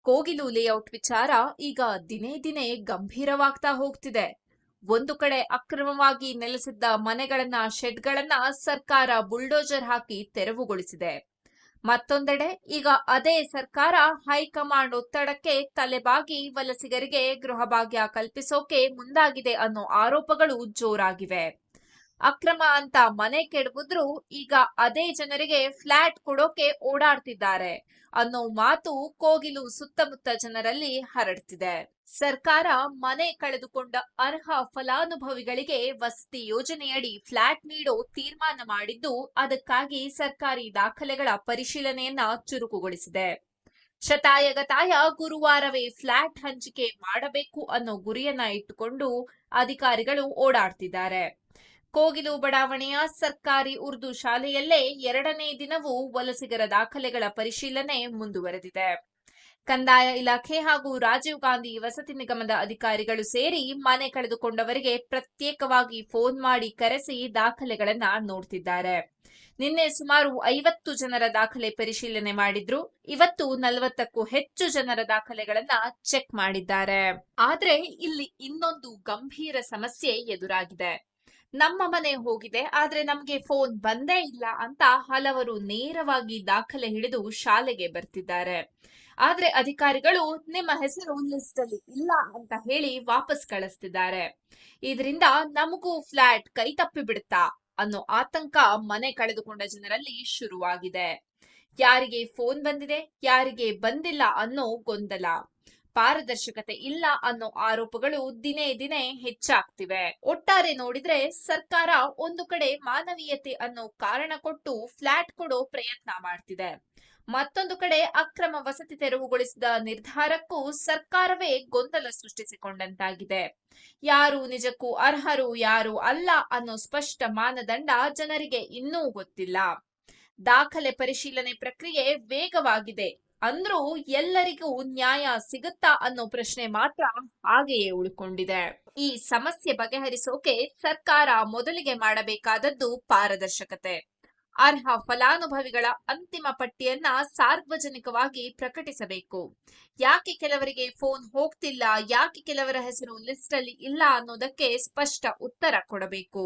Kogilu layout ವಿಚಾರ ಈಗ ದಿನೇ ದಿನೇ ಗಂಭೀರವಾಗ್ತಾ ಹೋಗ್ತಿದೆ. ಒಂದು ಕಡೆ ಅಕ್ರಮವಾಗಿ ನೆಲೆಸಿದ್ದ ಮನೆಗಳನ್ನ, ಶೆಡ್ಗಳನ್ನ ಸರ್ಕಾರ ಬುಲ್ಡೋಜರ್ ಹಾಕಿ ತೆರವುಗೊಳಿಸಿದೆ. ಮತ್ತೊಂದೆಡೆ ಈಗ ಅದೇ ಸರ್ಕಾರ ಹೈಕಮಾಂಡ್ ಒತ್ತಡಕ್ಕೆ ತಲೆಬಾಗಿ ವಲಸಿಗರಿಗೆ ಗೃಹಭಾಗ್ಯ ಕಲ್ಪಿಸೋಕೆ ಮುಂದಾಗಿದೆ ಅನ್ನೋ ಆರೋಪಗಳು ಜೋರಾಗಿವೆ. ಅಕ್ರಮ ಅಂತ ಮನೆ ಕೆಡವಿದ್ರು ಈಗ ಅದೇ ಜನರಿಗೆ ಫ್ಲಾಟ್ ಕೊಡೋಕೆ ಓಡಾಡ್ತಿದ್ದಾರೆ ಅನ್ನೋ ಮಾತು ಕೋಗಿಲು ಸುತ್ತಮುತ್ತ ಜನರಲ್ಲಿ ಹರಡ್ತಿದೆ. ಸರ್ಕಾರ ಮನೆ ಕಳೆದುಕೊಂಡ ಅರ್ಹ ಫಲಾನುಭವಿಗಳಿಗೆ ವಸತಿ ಯೋಜನೆಯಡಿ ಫ್ಲಾಟ್ ನೀಡೋ ತೀರ್ಮಾನ ಮಾಡಿದ್ದು, ಅದಕ್ಕಾಗಿ ಸರ್ಕಾರಿ ದಾಖಲೆಗಳ ಪರಿಶೀಲನೆಯನ್ನ ಚುರುಕುಗೊಳಿಸಿದೆ. ಶತಾಯಗತಾಯ ಗುರುವಾರವೇ ಫ್ಲಾಟ್ ಹಂಚಿಕೆ ಮಾಡಬೇಕು ಅನ್ನೋ ಗುರಿಯನ್ನ ಇಟ್ಟುಕೊಂಡು ಅಧಿಕಾರಿಗಳು ಓಡಾಡ್ತಿದ್ದಾರೆ. ಕೋಗಿಲು ಬಡಾವಣೆಯ ಸರ್ಕಾರಿ ಉರ್ದು ಶಾಲೆಯಲ್ಲೇ 2ನೇ ದಿನವೂ ವಲಸಿಗರ ದಾಖಲೆಗಳ ಪರಿಶೀಲನೆ ಮುಂದುವರೆದಿದೆ. ಕಂದಾಯ ಇಲಾಖೆ ಹಾಗೂ ರಾಜೀವ್ ಗಾಂಧಿ ವಸತಿ ನಿಗಮದ ಅಧಿಕಾರಿಗಳು ಸೇರಿ ಮನೆ ಕಳೆದುಕೊಂಡವರಿಗೆ ಪ್ರತ್ಯೇಕವಾಗಿ ಫೋನ್ ಮಾಡಿ ಕರೆಸಿ ದಾಖಲೆಗಳನ್ನ ನೋಡ್ತಿದ್ದಾರೆ. ನಿನ್ನೆ ಸುಮಾರು 50 ಜನರ ದಾಖಲೆ ಪರಿಶೀಲನೆ ಮಾಡಿದ್ರು. ಇವತ್ತು 40ಕ್ಕೂ ಹೆಚ್ಚು ಜನರ ದಾಖಲೆಗಳನ್ನ ಚೆಕ್ ಮಾಡಿದ್ದಾರೆ. ಆದ್ರೆ ಇಲ್ಲಿ ಇನ್ನೊಂದು ಗಂಭೀರ ಸಮಸ್ಯೆ ಎದುರಾಗಿದೆ. ನಮ್ಮ ಮನೆ ಹೋಗಿದೆ, ಆದ್ರೆ ನಮ್ಗೆ ಫೋನ್ ಬಂದೇ ಇಲ್ಲ ಅಂತ ಹಲವರು ನೇರವಾಗಿ ದಾಖಲೆ ಹಿಡಿದು ಶಾಲೆಗೆ ಬರ್ತಿದ್ದಾರೆ. ಆದ್ರೆ ಅಧಿಕಾರಿಗಳು ನಿಮ್ಮ ಹೆಸರು ಲಿಸ್ಟ್ ಅಲ್ಲಿ ಇಲ್ಲ ಅಂತ ಹೇಳಿ ವಾಪಸ್ ಕಳಿಸ್ತಿದ್ದಾರೆ. ಇದರಿಂದ ನಮಗೂ ಫ್ಲಾಟ್ ಕೈ ತಪ್ಪಿ ಬಿಡುತ್ತಾ ಅನ್ನೋ ಆತಂಕ ಮನೆ ಕಳೆದುಕೊಂಡ ಜನರಲ್ಲಿ ಶುರುವಾಗಿದೆ. ಯಾರಿಗೆ ಫೋನ್ ಬಂದಿದೆ, ಯಾರಿಗೆ ಬಂದಿಲ್ಲ ಅನ್ನೋ ಗೊಂದಲ, ಪಾರದರ್ಶಕತೆ ಇಲ್ಲ ಅನ್ನೋ ಆರೋಪಗಳು ದಿನೇ ದಿನೇ ಹೆಚ್ಚಾಗ್ತಿವೆ. ಒಟ್ಟಾರೆ ನೋಡಿದ್ರೆ ಸರ್ಕಾರ ಒಂದು ಕಡೆ ಮಾನವೀಯತೆ ಅನ್ನೋ ಕಾರಣ ಕೊಟ್ಟು ಫ್ಲಾಟ್ ಕೊಡೋ ಪ್ರಯತ್ನ ಮಾಡ್ತಿದೆ. ಮತ್ತೊಂದು ಕಡೆ ಅಕ್ರಮ ವಸತಿ ತೆರವುಗೊಳಿಸಿದ ನಿರ್ಧಾರಕ್ಕೂ ಸರ್ಕಾರವೇ ಗೊಂದಲ ಸೃಷ್ಟಿಸಿಕೊಂಡಂತಾಗಿದೆ. ಯಾರು ನಿಜಕ್ಕೂ ಅರ್ಹರು, ಯಾರು ಅಲ್ಲ ಅನ್ನೋ ಸ್ಪಷ್ಟ ಮಾನದಂಡ ಜನರಿಗೆ ಇನ್ನೂ ಗೊತ್ತಿಲ್ಲ. ದಾಖಲೆ ಪರಿಶೀಲನೆ ಪ್ರಕ್ರಿಯೆ ವೇಗವಾಗಿದೆ ಅಂದ್ರೂ ಎಲ್ಲರಿಗೂ ನ್ಯಾಯ ಸಿಗುತ್ತಾ ಅನ್ನೋ ಪ್ರಶ್ನೆ ಮಾತ್ರ ಹಾಗೆಯೇ ಉಳ್ಕೊಂಡಿದೆ. ಈ ಸಮಸ್ಯೆ ಬಗೆಹರಿಸೋಕೆ ಸರ್ಕಾರ ಮೊದಲಿಗೆ ಮಾಡಬೇಕಾದದ್ದು ಪಾರದರ್ಶಕತೆ. ಅರ್ಹ ಫಲಾನುಭವಿಗಳ ಅಂತಿಮ ಪಟ್ಟಿಯನ್ನ ಸಾರ್ವಜನಿಕವಾಗಿ ಪ್ರಕಟಿಸಬೇಕು. ಯಾಕೆ ಕೆಲವರಿಗೆ ಫೋನ್ ಹೋಗ್ತಿಲ್ಲ, ಯಾಕೆ ಕೆಲವರ ಹೆಸರು ಲಿಸ್ಟ್ ಅಲ್ಲಿ ಇಲ್ಲ ಅನ್ನೋದಕ್ಕೆ ಸ್ಪಷ್ಟ ಉತ್ತರ ಕೊಡಬೇಕು.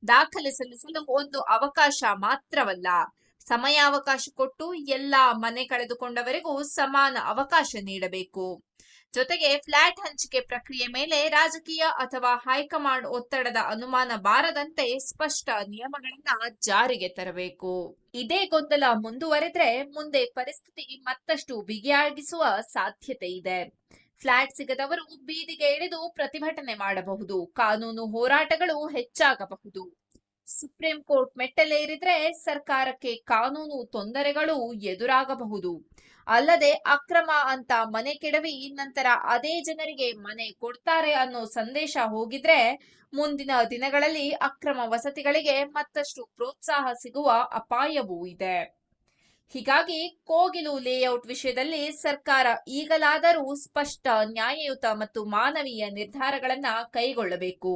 ದಾಖಲೆ ಸಲ್ಲಿಸಲು ಒಂದು ಅವಕಾಶ ಮಾತ್ರವಲ್ಲ, ಸಮಯಾವಕಾಶ ಕೊಟ್ಟು ಎಲ್ಲಾ ಮನೆ ಕಳೆದುಕೊಂಡವರಿಗೂ ಸಮಾನ ಅವಕಾಶ ನೀಡಬೇಕು. ಜೊತೆಗೆ ಫ್ಲಾಟ್ ಹಂಚಿಕೆ ಪ್ರಕ್ರಿಯೆ ಮೇಲೆ ರಾಜಕೀಯ ಅಥವಾ ಹೈಕಮಾಂಡ್ ಒತ್ತಡದ ಅನುಮಾನ ಬಾರದಂತೆ ಸ್ಪಷ್ಟ ನಿಯಮಗಳನ್ನ ಜಾರಿಗೆ ತರಬೇಕು. ಇದೇ ಗೊಂದಲ ಮುಂದುವರೆದ್ರೆ ಮುಂದೆ ಪರಿಸ್ಥಿತಿ ಮತ್ತಷ್ಟು ಬಿಗಿಯಾಗಿಸುವ ಸಾಧ್ಯತೆ ಇದೆ. ಫ್ಲಾಟ್ ಸಿಗದವರು ಬೀದಿಗೆ ಇಳಿದು ಪ್ರತಿಭಟನೆ ಮಾಡಬಹುದು, ಕಾನೂನು ಹೋರಾಟಗಳು ಹೆಚ್ಚಾಗಬಹುದು. ಸುಪ್ರೀಂ ಕೋರ್ಟ್ ಮೆಟ್ಟಲೇರಿದ್ರೆ ಸರ್ಕಾರಕ್ಕೆ ಕಾನೂನು ತೊಂದರೆಗಳು ಎದುರಾಗಬಹುದು. ಅಲ್ಲದೆ ಅಕ್ರಮ ಅಂತ ಮನೆ ಕೆಡವಿ ನಂತರ ಅದೇ ಜನರಿಗೆ ಮನೆ ಕೊಡ್ತಾರೆ ಅನ್ನೋ ಸಂದೇಶ ಹೋಗಿದ್ರೆ ಮುಂದಿನ ದಿನಗಳಲ್ಲಿ ಅಕ್ರಮ ವಸತಿಗಳಿಗೆ ಮತ್ತಷ್ಟು ಪ್ರೋತ್ಸಾಹ ಸಿಗುವ ಅಪಾಯವೂ ಇದೆ. ಹೀಗಾಗಿ ಕೋಗಿಲು ಲೇಔಟ್ ವಿಷಯದಲ್ಲಿ ಸರ್ಕಾರ ಈಗಲಾದರೂ ಸ್ಪಷ್ಟ, ನ್ಯಾಯಯುತ ಮತ್ತು ಮಾನವೀಯ ನಿರ್ಧಾರಗಳನ್ನ ಕೈಗೊಳ್ಳಬೇಕು.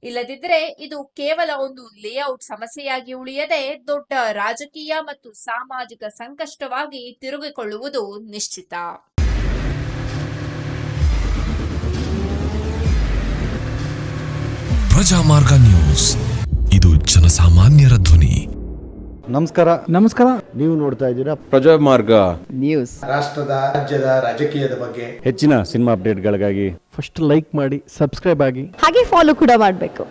ಇಲ್ಲದಿದ್ದರೆ ಇದು ಕೇವಲ ಒಂದು ಲೇಔಟ್ ಸಮಸ್ಯೆಯಾಗಿ ಉಳಿಯದೆ ದೊಡ್ಡ ರಾಜಕೀಯ ಮತ್ತು ಸಾಮಾಜಿಕ ಸಂಕಷ್ಟವಾಗಿ ತಿರುಗಿಕೊಳ್ಳುವುದು ನಿಶ್ಚಿತ. ಪ್ರಜಾಮಾರ್ಗ ನ್ಯೂಸ್, ಇದು ಜನಸಾಮಾನ್ಯರ ಧ್ವನಿ. ನಮಸ್ಕಾರ. ನೀವು ನೋಡ್ತಾ ಇದ್ದೀರಾ ಪ್ರಜಾಮಾರ್ಗ ನ್ಯೂಸ್. ರಾಷ್ಟ್ರದ, ರಾಜ್ಯದ, ರಾಜಕೀಯದ ಬಗ್ಗೆ ಹೆಚ್ಚಿನ ಸಿನಿಮಾ ಅಪ್ಡೇಟ್ಗಳಿಗಾಗಿ ಫಸ್ಟ್ ಲೈಕ್ ಮಾಡಿ, ಸಬ್ಸ್ಕ್ರೈಬ್ ಆಗಿ, ಹಾಗೆ ಫಾಲೋ ಕೂಡ ಮಾಡಬೇಕು.